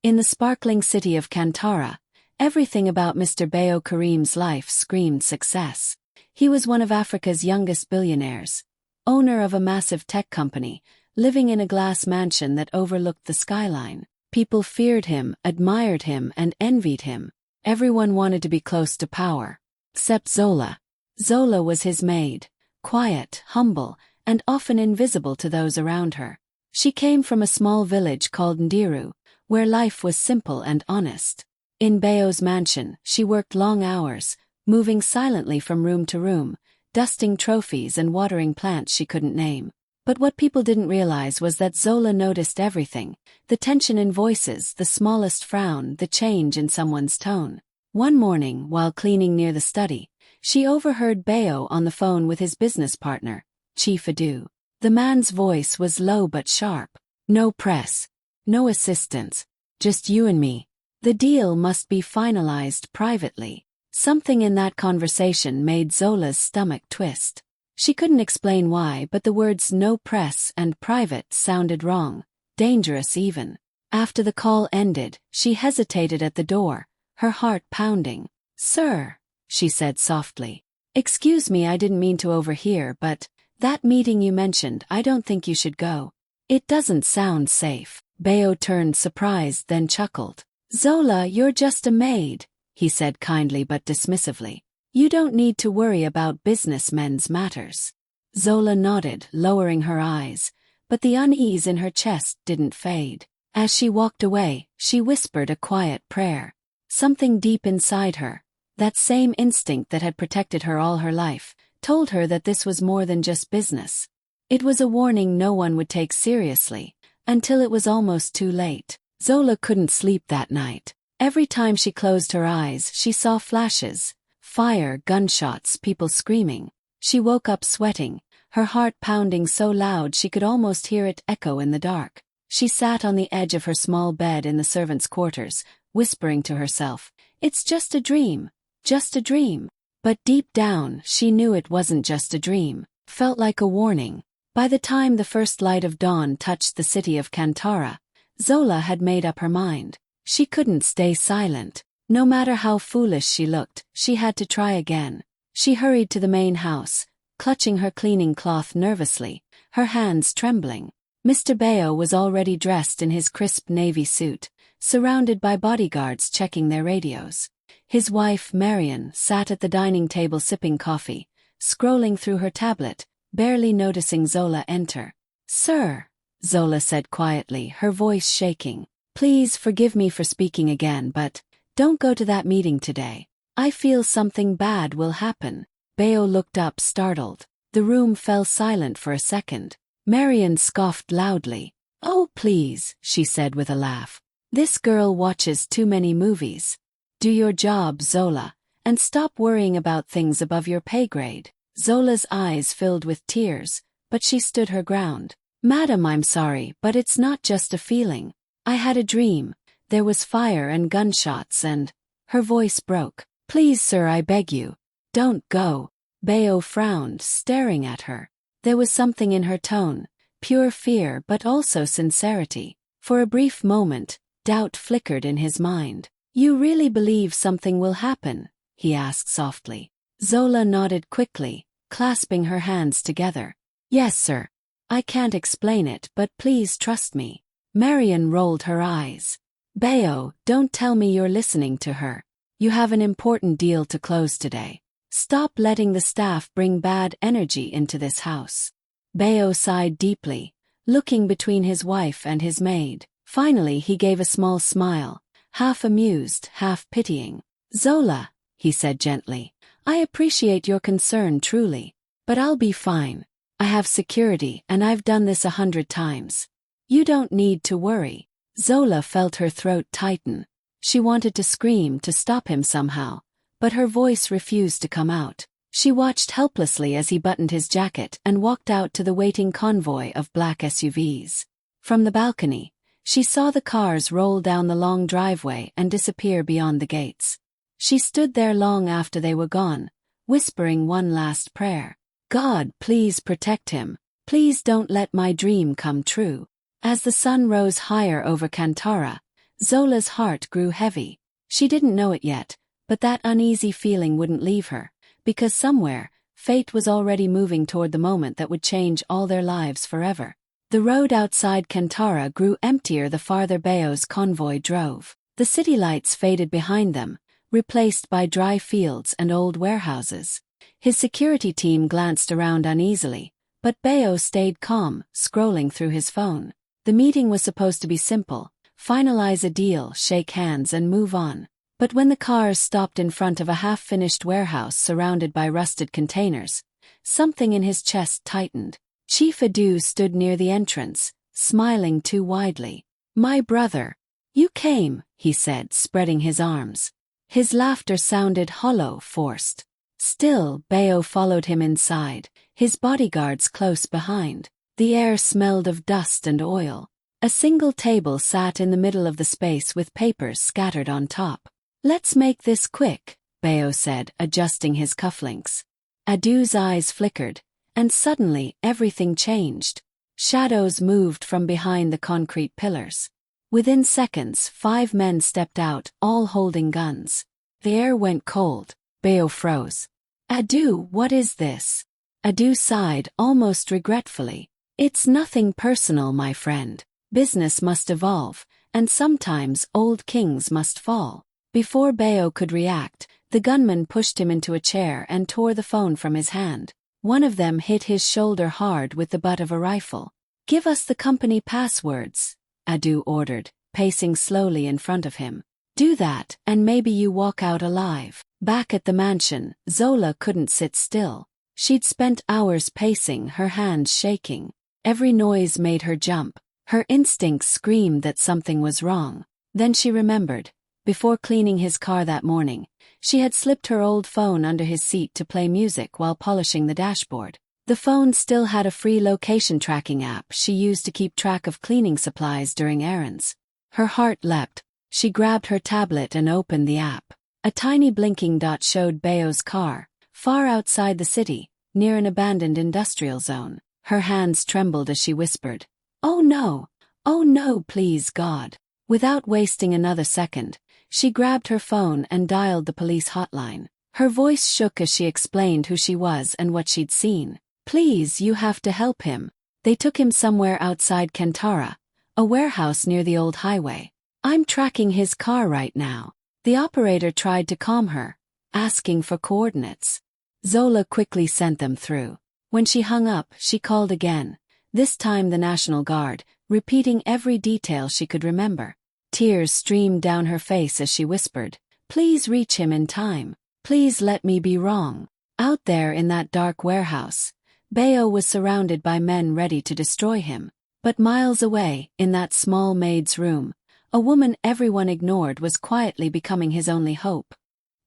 In the sparkling city of Kantara, everything about Mr. Bayo Karim's life screamed success. He was one of Africa's youngest billionaires, owner of a massive tech company, living in a glass mansion that overlooked the skyline. People feared him, admired him, and envied him. Everyone wanted to be close to power. Except Zola. Zola was his maid, quiet, humble, and often invisible to those around her. She came from a small village called Ndiru, where life was simple and honest. In Bayo's mansion, she worked long hours, moving silently from room to room, dusting trophies and watering plants she couldn't name. But what people didn't realize was that Zola noticed everything: the tension in voices, the smallest frown, the change in someone's tone. One morning, while cleaning near the study, she overheard Bayo on the phone with his business partner, Chief Adu. The man's voice was low but sharp. "No press. No assistants. Just you and me. The deal must be finalized privately." Something in that conversation made Zola's stomach twist. She couldn't explain why, but the words "no press" and "private" sounded wrong, dangerous even. After the call ended, she hesitated at the door, her heart pounding. "Sir," she said softly. "Excuse me, I didn't mean to overhear, but that meeting you mentioned, I don't think you should go. It doesn't sound safe." Bayo turned surprised, then chuckled. "Zola, you're just a maid," he said kindly but dismissively. "You don't need to worry about businessmen's matters." Zola nodded, lowering her eyes, but the unease in her chest didn't fade. As she walked away, she whispered a quiet prayer. Something deep inside her, that same instinct that had protected her all her life, told her that this was more than just business. It was a warning no one would take seriously, until it was almost too late. Zola couldn't sleep that night. Every time she closed her eyes, she saw flashes. Fire, gunshots, people screaming. She woke up sweating, her heart pounding so loud she could almost hear it echo in the dark. She sat on the edge of her small bed in the servants' quarters, whispering to herself, "It's just a dream, just a dream." But deep down, she knew it wasn't just a dream. Felt like a warning. By the time the first light of dawn touched the city of Kantara, Zola had made up her mind. She couldn't stay silent. No matter how foolish she looked, she had to try again. She hurried to the main house, clutching her cleaning cloth nervously, her hands trembling. Mr. Bayo was already dressed in his crisp navy suit, surrounded by bodyguards checking their radios. His wife, Marion, sat at the dining table sipping coffee, scrolling through her tablet, barely noticing Zola enter. "Sir," Zola said quietly, her voice shaking, "please forgive me for speaking again, but don't go to that meeting today. I feel something bad will happen." Bayo looked up, startled. The room fell silent for a second. Marion scoffed loudly. "Oh, please," she said with a laugh. "This girl watches too many movies. Do your job, Zola, and stop worrying about things above your pay grade." Zola's eyes filled with tears, but she stood her ground. "Madam, I'm sorry, but it's not just a feeling. I had a dream. There was fire and gunshots and—" Her voice broke. "Please, sir, I beg you. Don't go." Bayo frowned, staring at her. There was something in her tone, pure fear but also sincerity. For a brief moment, doubt flickered in his mind. "You really believe something will happen?" he asked softly. Zola nodded quickly, clasping her hands together. "Yes, sir. I can't explain it, but please trust me." Marion rolled her eyes. "Bayo, don't tell me you're listening to her. You have an important deal to close today. Stop letting the staff bring bad energy into this house." Bayo sighed deeply, looking between his wife and his maid. Finally he gave a small smile, half amused, half pitying. "Zola," he said gently, "I appreciate your concern truly, but I'll be fine. I have security and I've done this 100 times. You don't need to worry." Zola felt her throat tighten. She wanted to scream to stop him somehow, but her voice refused to come out. She watched helplessly as he buttoned his jacket and walked out to the waiting convoy of black SUVs. From the balcony, she saw the cars roll down the long driveway and disappear beyond the gates. She stood there long after they were gone, whispering one last prayer. "God, please protect him. Please don't let my dream come true." As the sun rose higher over Kantara, Zola's heart grew heavy. She didn't know it yet, but that uneasy feeling wouldn't leave her, because somewhere, fate was already moving toward the moment that would change all their lives forever. The road outside Kantara grew emptier the farther Bayo's convoy drove. The city lights faded behind them, replaced by dry fields and old warehouses. His security team glanced around uneasily, but Bayo stayed calm, scrolling through his phone. The meeting was supposed to be simple: finalize a deal, shake hands and move on. But when the cars stopped in front of a half-finished warehouse surrounded by rusted containers, something in his chest tightened. Chief Adu stood near the entrance, smiling too widely. "My brother. You came," he said, spreading his arms. His laughter sounded hollow, forced. Still, Bayo followed him inside, his bodyguards close behind. The air smelled of dust and oil. A single table sat in the middle of the space with papers scattered on top. "Let's make this quick," Bayo said, adjusting his cufflinks. Adu's eyes flickered, and suddenly everything changed. Shadows moved from behind the concrete pillars. Within seconds, 5 men stepped out, all holding guns. The air went cold. Bayo froze. "Adu, what is this?" Adu sighed, almost regretfully. "It's nothing personal, my friend. Business must evolve, and sometimes old kings must fall." Before Bayo could react, the gunman pushed him into a chair and tore the phone from his hand. One of them hit his shoulder hard with the butt of a rifle. "Give us the company passwords," Adu ordered, pacing slowly in front of him. "Do that, and maybe you walk out alive." Back at the mansion, Zola couldn't sit still. She'd spent hours pacing, her hands shaking. Every noise made her jump. Her instincts screamed that something was wrong. Then she remembered. Before cleaning his car that morning, she had slipped her old phone under his seat to play music while polishing the dashboard. The phone still had a free location tracking app she used to keep track of cleaning supplies during errands. Her heart leapt. She grabbed her tablet and opened the app. A tiny blinking dot showed Bayo's car, far outside the city, near an abandoned industrial zone. Her hands trembled as she whispered, "Oh no, please God." Without wasting another second, she grabbed her phone and dialed the police hotline. Her voice shook as she explained who she was and what she'd seen. "Please, you have to help him. They took him somewhere outside Kantara, a warehouse near the old highway. I'm tracking his car right now." The operator tried to calm her, asking for coordinates. Zola quickly sent them through. When she hung up, she called again, this time the National Guard, repeating every detail she could remember. Tears streamed down her face as she whispered, "Please reach him in time. Please let me be wrong." Out there in that dark warehouse, Bayo was surrounded by men ready to destroy him. But miles away, in that small maid's room, a woman everyone ignored was quietly becoming his only hope.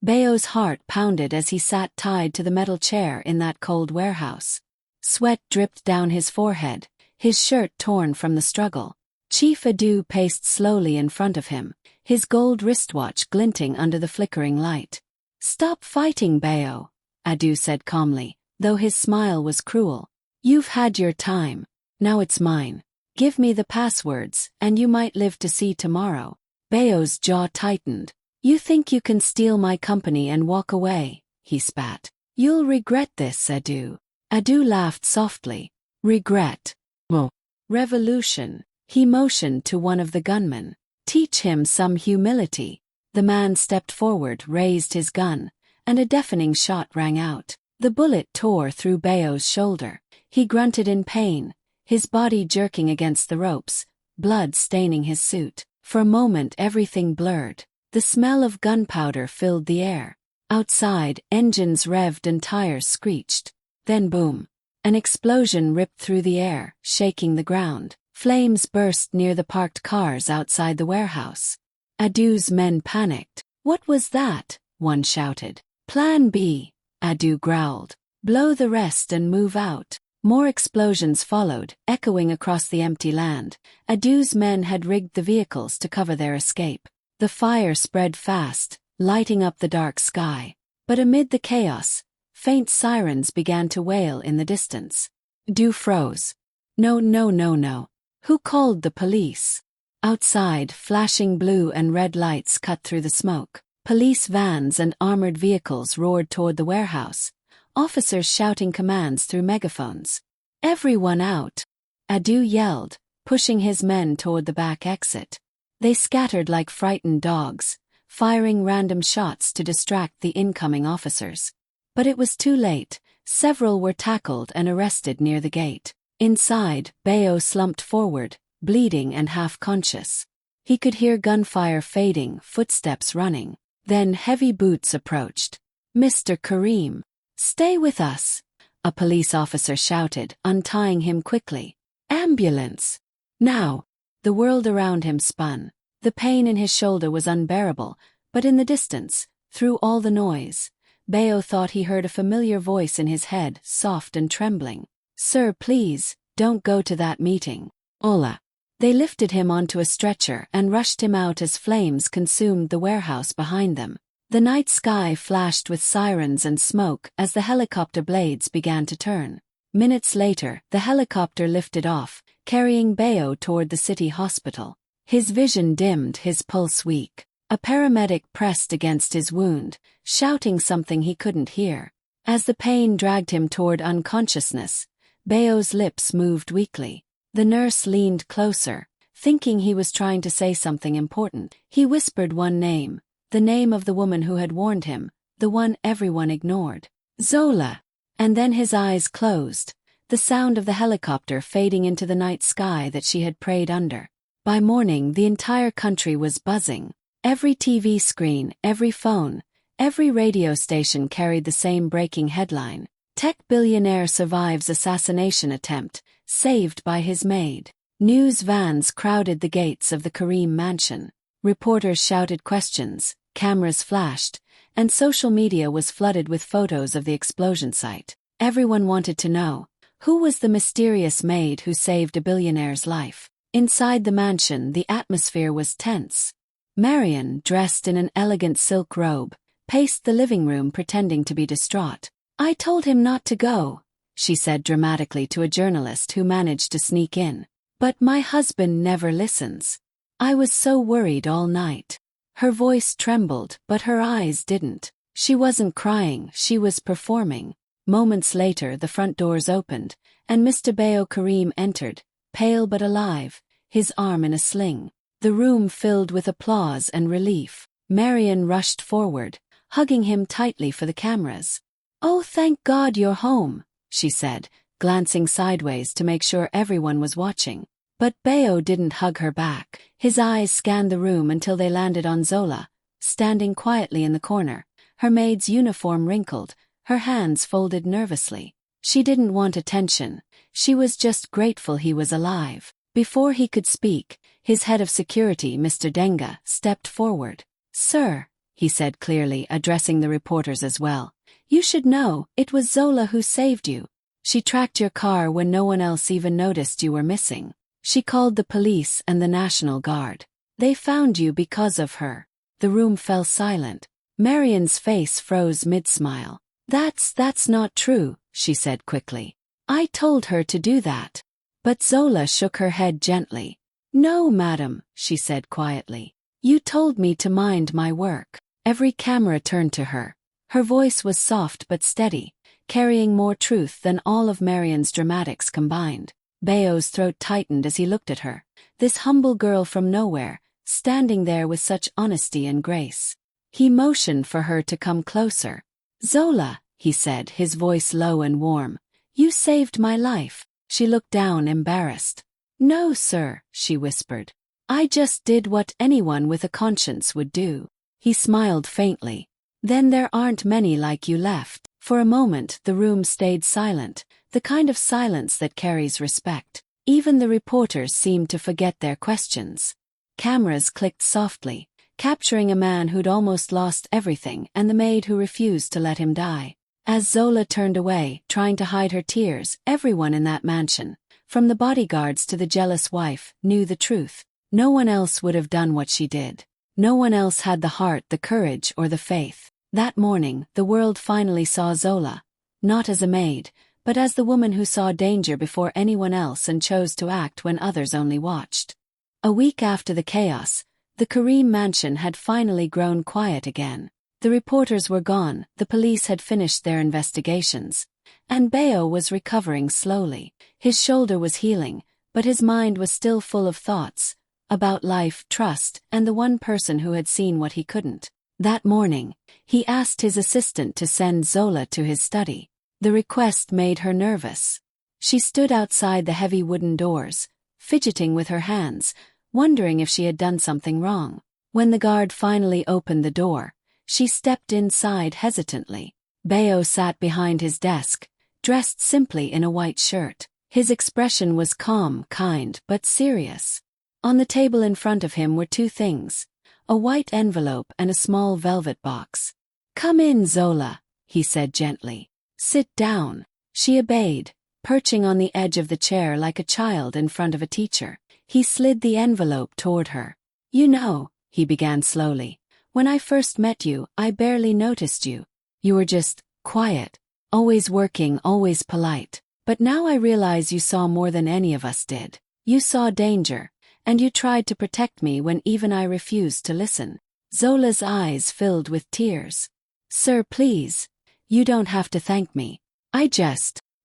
Bayo's heart pounded as he sat tied to the metal chair in that cold warehouse. Sweat dripped down his forehead, his shirt torn from the struggle. Chief Adu paced slowly in front of him, his gold wristwatch glinting under the flickering light. "Stop fighting, Bayo," Adu said calmly, though his smile was cruel. "You've had your time. Now it's mine. Give me the passwords, and you might live to see tomorrow." Bayo's jaw tightened. "You think you can steal my company and walk away?" he spat. "You'll regret this, Adu." Adu laughed softly. "Regret? Well, revolution." He motioned to one of the gunmen. "Teach him some humility." The man stepped forward, raised his gun, and a deafening shot rang out. The bullet tore through Bayo's shoulder. He grunted in pain, his body jerking against the ropes, blood staining his suit. For a moment everything blurred. The smell of gunpowder filled the air. Outside, engines revved and tires screeched. Then boom! An explosion ripped through the air, shaking the ground. Flames burst near the parked cars outside the warehouse. Adu's men panicked. "What was that?" one shouted. "Plan B," Adu growled. "Blow the rest and move out." More explosions followed, echoing across the empty land. Adu's men had rigged the vehicles to cover their escape. The fire spread fast, lighting up the dark sky. But amid the chaos, faint sirens began to wail in the distance. Adu froze. No. Who called the police?" Outside, flashing blue and red lights cut through the smoke. Police vans and armored vehicles roared toward the warehouse, officers shouting commands through megaphones. "Everyone out!" Adu yelled, pushing his men toward the back exit. They scattered like frightened dogs, firing random shots to distract the incoming officers. But it was too late. Several were tackled and arrested near the gate. Inside, Bayo slumped forward, bleeding and half-conscious. He could hear gunfire fading, footsteps running. Then heavy boots approached. "Mr. Karim, stay with us," a police officer shouted, untying him quickly. "Ambulance! Now!" The world around him spun. The pain in his shoulder was unbearable, but in the distance, through all the noise, Bayo thought he heard a familiar voice in his head, soft and trembling. "Sir, please, don't go to that meeting. Ola." They lifted him onto a stretcher and rushed him out as flames consumed the warehouse behind them. The night sky flashed with sirens and smoke as the helicopter blades began to turn. Minutes later, the helicopter lifted off, carrying Bayo toward the city hospital. His vision dimmed, his pulse weak. A paramedic pressed against his wound, shouting something he couldn't hear. As the pain dragged him toward unconsciousness, Bayo's lips moved weakly. The nurse leaned closer, thinking he was trying to say something important. He whispered one name, the name of the woman who had warned him, the one everyone ignored. "Zola." And then his eyes closed, the sound of the helicopter fading into the night sky that she had prayed under. By morning, the entire country was buzzing. Every TV screen, every phone, every radio station carried the same breaking headline. Tech billionaire survives assassination attempt, saved by his maid. News vans crowded the gates of the Karim mansion. Reporters shouted questions, cameras flashed, and social media was flooded with photos of the explosion site. Everyone wanted to know, who was the mysterious maid who saved a billionaire's life? Inside the mansion, the atmosphere was tense. Marion, dressed in an elegant silk robe, paced the living room pretending to be distraught. "I told him not to go," she said dramatically to a journalist who managed to sneak in. "But my husband never listens. I was so worried all night." Her voice trembled, but her eyes didn't. She wasn't crying, she was performing. Moments later, the front doors opened, and Mr. Bayo Karim entered, pale but alive, his arm in a sling. The room filled with applause and relief. Marion rushed forward, hugging him tightly for the cameras. "Oh, thank God you're home," she said, glancing sideways to make sure everyone was watching. But Bayo didn't hug her back. His eyes scanned the room until they landed on Zola, standing quietly in the corner, her maid's uniform wrinkled, her hands folded nervously. She didn't want attention. She was just grateful he was alive. Before he could speak, his head of security, Mr. Denga, stepped forward. "Sir," he said clearly, addressing the reporters as well, "you should know, it was Zola who saved you. She tracked your car when no one else even noticed you were missing. She called the police and the National Guard. They found you because of her." The room fell silent. Marion's face froze mid-smile. That's not true," she said quickly. "I told her to do that." But Zola shook her head gently. "No, madam," she said quietly. "You told me to mind my work." Every camera turned to her. Her voice was soft but steady, carrying more truth than all of Marion's dramatics combined. Bayo's throat tightened as he looked at her, this humble girl from nowhere, standing there with such honesty and grace. He motioned for her to come closer. "Zola," he said, his voice low and warm, "you saved my life." She looked down, embarrassed. "No, sir," she whispered. "I just did what anyone with a conscience would do." He smiled faintly. "Then there aren't many like you left." For a moment, the room stayed silent, the kind of silence that carries respect. Even the reporters seemed to forget their questions. Cameras clicked softly, capturing a man who'd almost lost everything and the maid who refused to let him die. As Zola turned away, trying to hide her tears, everyone in that mansion, from the bodyguards to the jealous wife, knew the truth. No one else would have done what she did. No one else had the heart, the courage, or the faith. That morning, the world finally saw Zola, not as a maid, but as the woman who saw danger before anyone else and chose to act when others only watched. A week after the chaos, the Karim mansion had finally grown quiet again. The reporters were gone, the police had finished their investigations, and Bayo was recovering slowly. His shoulder was healing, but his mind was still full of thoughts about life, trust, and the one person who had seen what he couldn't. That morning, he asked his assistant to send Zola to his study. The request made her nervous. She stood outside the heavy wooden doors, fidgeting with her hands, wondering if she had done something wrong. When the guard finally opened the door, she stepped inside hesitantly. Bayo sat behind his desk, dressed simply in a white shirt. His expression was calm, kind, but serious. On the table in front of him were two things: a white envelope and a small velvet box. "Come in, Zola," he said gently. "Sit down." She obeyed, perching on the edge of the chair like a child in front of a teacher. He slid the envelope toward her. "You know," he began slowly, "when I first met you, I barely noticed you. You were just quiet, always working, always polite. But now I realize you saw more than any of us did. You saw danger, and you tried to protect me when even I refused to listen." Zola's eyes filled with tears. "Sir, please. You don't have to thank me.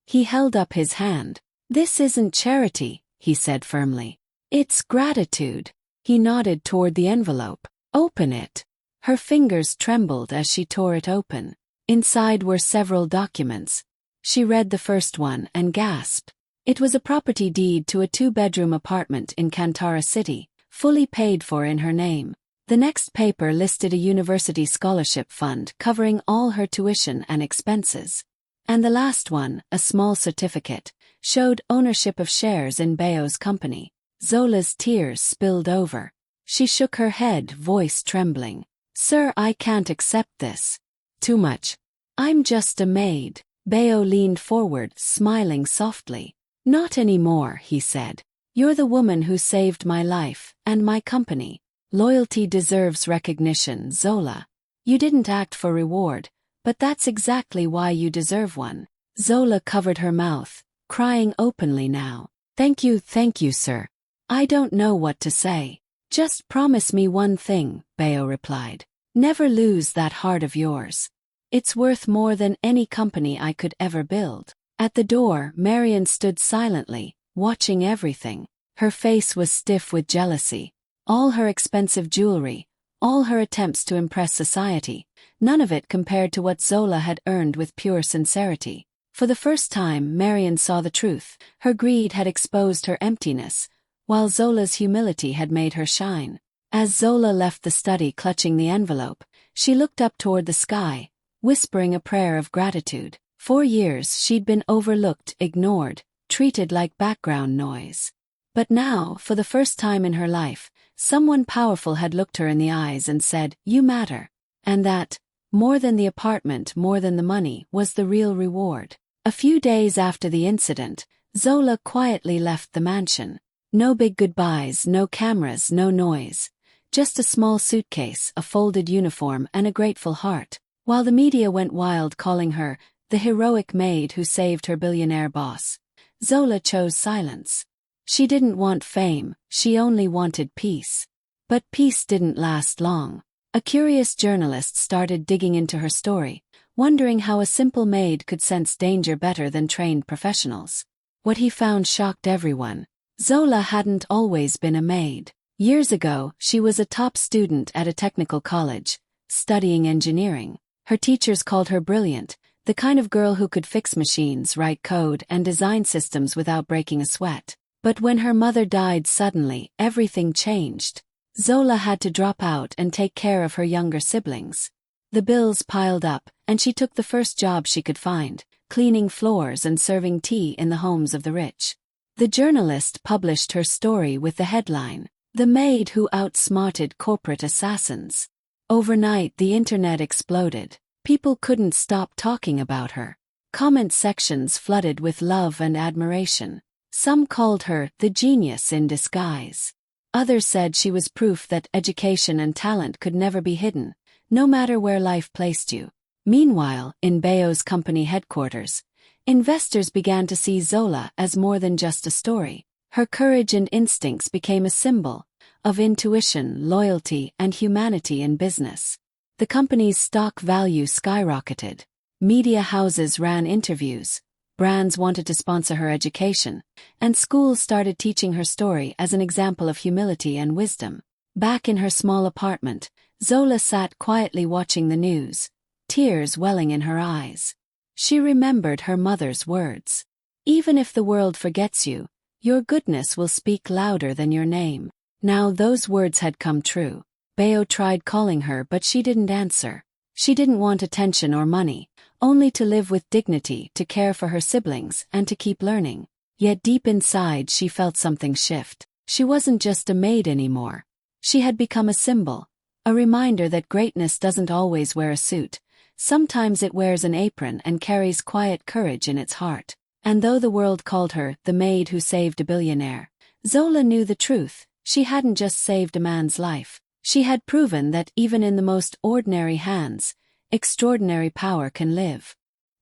He held up his hand. "This isn't charity," he said firmly. "It's gratitude." He nodded toward the envelope. "Open it." Her fingers trembled as she tore it open. Inside were several documents. She read the first one and gasped. It was a property deed to a 2-bedroom apartment in Kantara City, fully paid for in her name. The next paper listed a university scholarship fund covering all her tuition and expenses. And the last one, a small certificate, showed ownership of shares in Bayo's company. Zola's tears spilled over. She shook her head, voice trembling. "Sir, I can't accept this. Too much. I'm just a maid." Bayo leaned forward, smiling softly. "Not anymore," he said. "You're the woman who saved my life, and my company. Loyalty deserves recognition, Zola. You didn't act for reward, but that's exactly why you deserve one." Zola covered her mouth, crying openly now. Thank you, sir. I don't know what to say." "Just promise me one thing," Bayo replied. "Never lose that heart of yours. It's worth more than any company I could ever build." At the door, Marion stood silently, watching everything. Her face was stiff with jealousy. All her expensive jewelry, all her attempts to impress society, none of it compared to what Zola had earned with pure sincerity. For the first time, Marion saw the truth. Her greed had exposed her emptiness, while Zola's humility had made her shine. As Zola left the study clutching the envelope, she looked up toward the sky, whispering a prayer of gratitude. For years she'd been overlooked, ignored, treated like background noise. But now, for the first time in her life, someone powerful had looked her in the eyes and said, "You matter." And that, more than the apartment, more than the money, was the real reward. A few days after the incident, Zola quietly left the mansion. No big goodbyes, no cameras, no noise. Just a small suitcase, a folded uniform, and a grateful heart. While the media went wild calling her the heroic maid who saved her billionaire boss, Zola chose silence. She didn't want fame, she only wanted peace. But peace didn't last long. A curious journalist started digging into her story, wondering how a simple maid could sense danger better than trained professionals. What he found shocked everyone. Zola hadn't always been a maid. Years ago, she was a top student at a technical college, studying engineering. Her teachers called her brilliant, the kind of girl who could fix machines, write code, and design systems without breaking a sweat. But when her mother died suddenly, everything changed. Zola had to drop out and take care of her younger siblings. The bills piled up, and she took the first job she could find, cleaning floors and serving tea in the homes of the rich. The journalist published her story with the headline, "The Maid Who Outsmarted Corporate Assassins." Overnight, the internet exploded. People couldn't stop talking about her. Comment sections flooded with love and admiration. Some called her the genius in disguise. Others said she was proof that education and talent could never be hidden, no matter where life placed you. Meanwhile, in Bayo's company headquarters, investors began to see Zola as more than just a story. Her courage and instincts became a symbol of intuition, loyalty, and humanity in business. The company's stock value skyrocketed. Media houses ran interviews, brands wanted to sponsor her education, and schools started teaching her story as an example of humility and wisdom. Back in her small apartment, Zola sat quietly watching the news, tears welling in her eyes. She remembered her mother's words. Even if the world forgets you, your goodness will speak louder than your name. Now those words had come true. Bayo tried calling her, but she didn't answer. She didn't want attention or money, only to live with dignity, to care for her siblings, and to keep learning. Yet deep inside she felt something shift. She wasn't just a maid anymore. She had become a symbol, a reminder that greatness doesn't always wear a suit. Sometimes it wears an apron and carries quiet courage in its heart. And though the world called her the maid who saved a billionaire, Zola knew the truth. She hadn't just saved a man's life. She had proven that even in the most ordinary hands, extraordinary power can live.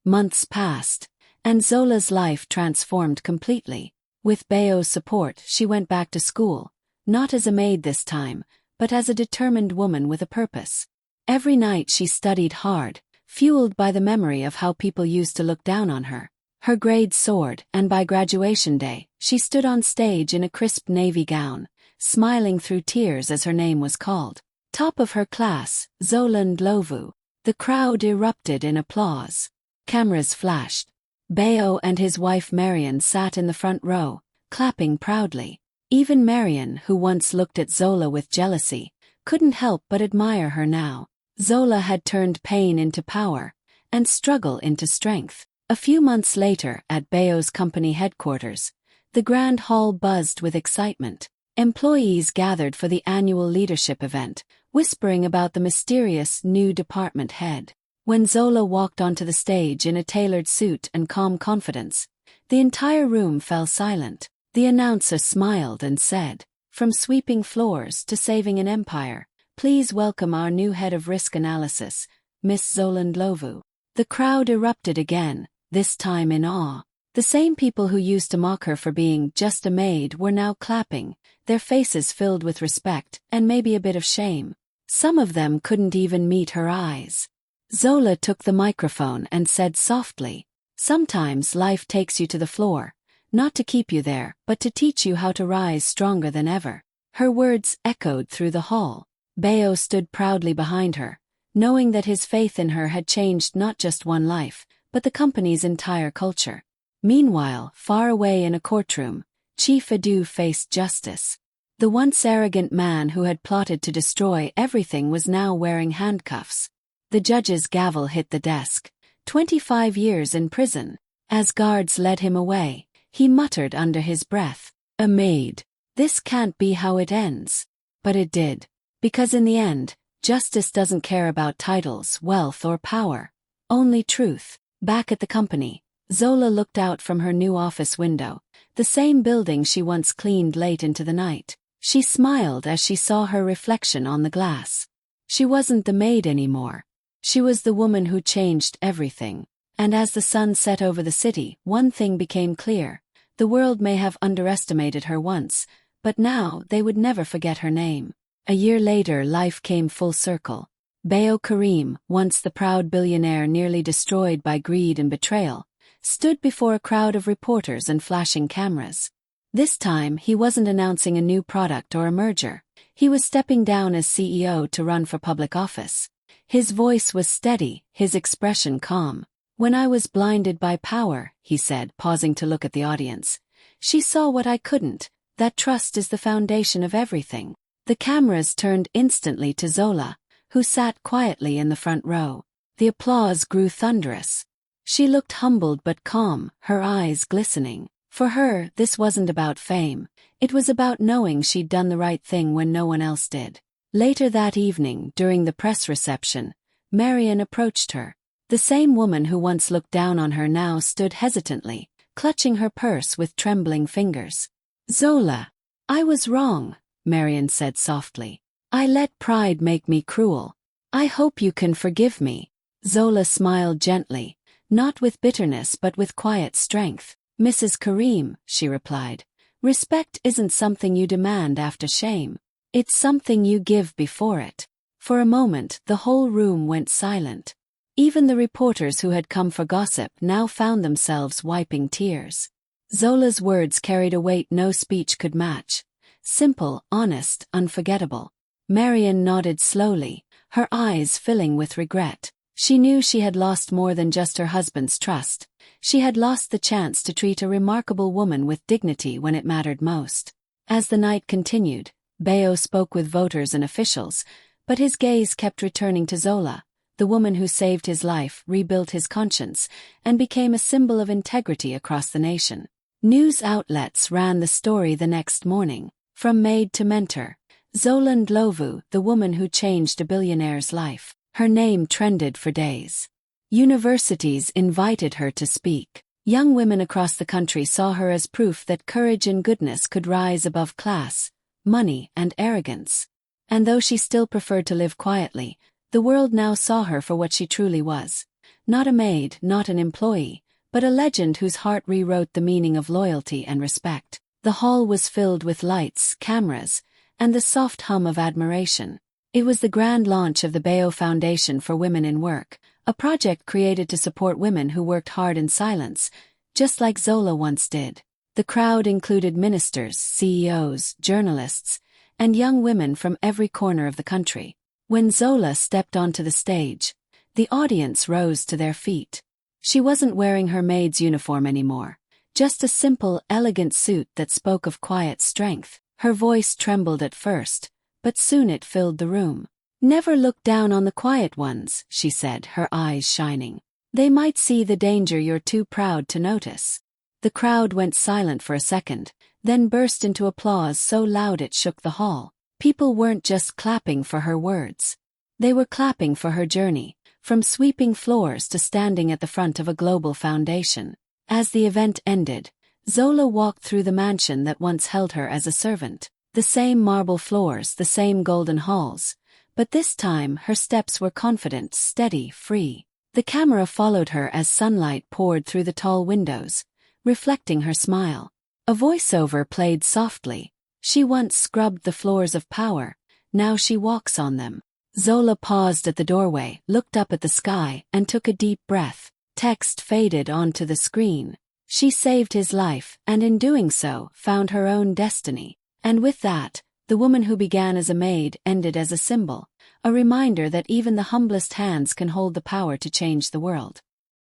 Months passed, and Zola's life transformed completely. With Bayo's support, she went back to school, not as a maid this time, but as a determined woman with a purpose. Every night she studied hard, fueled by the memory of how people used to look down on her. Her grades soared, and by graduation day, she stood on stage in a crisp navy gown, smiling through tears as her name was called. Top of her class, Zola Ndlovu. The crowd erupted in applause. Cameras flashed. Bayo and his wife Marion sat in the front row, clapping proudly. Even Marion, who once looked at Zola with jealousy, couldn't help but admire her now. Zola had turned pain into power, and struggle into strength. A few months later, at Bayo's company headquarters, the grand hall buzzed with excitement. Employees gathered for the annual leadership event, whispering about the mysterious new department head. When Zola walked onto the stage in a tailored suit and calm confidence, the entire room fell silent. The announcer smiled and said, "From sweeping floors to saving an empire, please welcome our new head of risk analysis, Miss Zola Ndlovu." The crowd erupted again, this time in awe. The same people who used to mock her for being just a maid were now clapping, their faces filled with respect and maybe a bit of shame. Some of them couldn't even meet her eyes. Zola took the microphone and said softly, "Sometimes life takes you to the floor, not to keep you there, but to teach you how to rise stronger than ever." Her words echoed through the hall. Bayo stood proudly behind her, knowing that his faith in her had changed not just one life, but the company's entire culture. Meanwhile, far away in a courtroom, Chief Edu faced justice. The once arrogant man who had plotted to destroy everything was now wearing handcuffs. The judge's gavel hit the desk. 25 years in prison. As guards led him away, he muttered under his breath, "A maid. This can't be how it ends." But it did. Because in the end, justice doesn't care about titles, wealth, or power. Only truth. Back at the company, Zola looked out from her new office window, the same building she once cleaned late into the night. She smiled as she saw her reflection on the glass. She wasn't the maid anymore. She was the woman who changed everything. And as the sun set over the city, one thing became clear. The world may have underestimated her once, but now they would never forget her name. A year later, life came full circle. Bayo Karim, once the proud billionaire nearly destroyed by greed and betrayal, stood before a crowd of reporters and flashing cameras. This time, he wasn't announcing a new product or a merger. He was stepping down as CEO to run for public office. His voice was steady, his expression calm. "When I was blinded by power," he said, pausing to look at the audience, "she saw what I couldn't. That trust is the foundation of everything." The cameras turned instantly to Zola, who sat quietly in the front row. The applause grew thunderous. She looked humbled but calm, her eyes glistening. For her, this wasn't about fame. It was about knowing she'd done the right thing when no one else did. Later that evening, during the press reception, Marion approached her. The same woman who once looked down on her now stood hesitantly, clutching her purse with trembling fingers. "Zola, I was wrong," Marion said softly. "I let pride make me cruel. I hope you can forgive me." Zola smiled gently, not with bitterness but with quiet strength. "Mrs. Karim," she replied, Respect isn't something you demand after shame. It's something you give before it. For a moment, the whole room went silent. Even the reporters who had come for gossip now found themselves wiping tears. Zola's words carried a weight no speech could match. Simple, honest, unforgettable. Marian nodded slowly, her eyes filling with regret. She knew she had lost more than just her husband's trust. She had lost the chance to treat a remarkable woman with dignity when it mattered most. As the night continued, Bayo spoke with voters and officials, but his gaze kept returning to Zola, the woman who saved his life, rebuilt his conscience, and became a symbol of integrity across the nation. News outlets ran the story the next morning. From maid to mentor, Zola Ndlovu, the woman who changed a billionaire's life. Her name trended for days. Universities invited her to speak. Young women across the country saw her as proof that courage and goodness could rise above class, money, and arrogance. And though she still preferred to live quietly, the world now saw her for what she truly was. Not a maid, not an employee, but a legend whose heart rewrote the meaning of loyalty and respect. The hall was filled with lights, cameras, and the soft hum of admiration. It was the grand launch of the Bayo Foundation for Women in Work, a project created to support women who worked hard in silence, just like Zola once did. The crowd included ministers, CEOs, journalists, and young women from every corner of the country. When Zola stepped onto the stage, the audience rose to their feet. She wasn't wearing her maid's uniform anymore, just a simple, elegant suit that spoke of quiet strength. Her voice trembled at first, but soon it filled the room. "Never look down on the quiet ones," she said, her eyes shining. "They might see the danger you're too proud to notice." The crowd went silent for a second, then burst into applause so loud it shook the hall. People weren't just clapping for her words. They were clapping for her journey, from sweeping floors to standing at the front of a global foundation. As the event ended, Zola walked through the mansion that once held her as a servant. The same marble floors, the same golden halls, but this time her steps were confident, steady, free. The camera followed her as sunlight poured through the tall windows, reflecting her smile. A voiceover played softly. "She once scrubbed the floors of power, now she walks on them." Zola paused at the doorway, looked up at the sky, and took a deep breath. Text faded onto the screen. She saved his life, and in doing so, found her own destiny. And with that, the woman who began as a maid ended as a symbol, a reminder that even the humblest hands can hold the power to change the world.